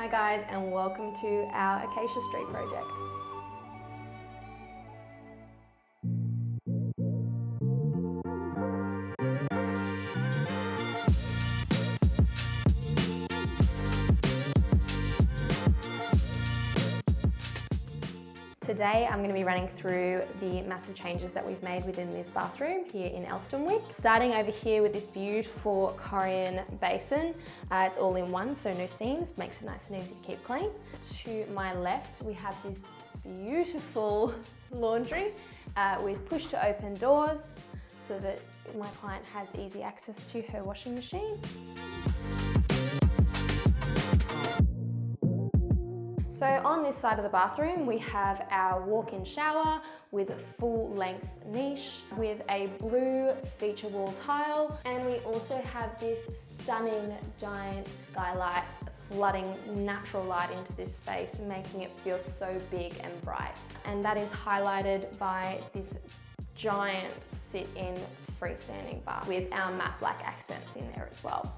Hi guys, and welcome to our Acacia Street project. Today I'm going to be running through the massive changes that we've made within this bathroom here in Elsternwick. Starting over here with this beautiful Korean basin. It's all in one, so no seams, makes it nice and easy to keep clean. To my left we have this beautiful laundry with push to open doors so that my client has easy access to her washing machine. So on this side of the bathroom, we have our walk-in shower with a full-length niche with a blue feature wall tile. And we also have this stunning giant skylight flooding natural light into this space, making it feel so big and bright. And that is highlighted by this giant sit-in freestanding bar with our matte black accents in there as well.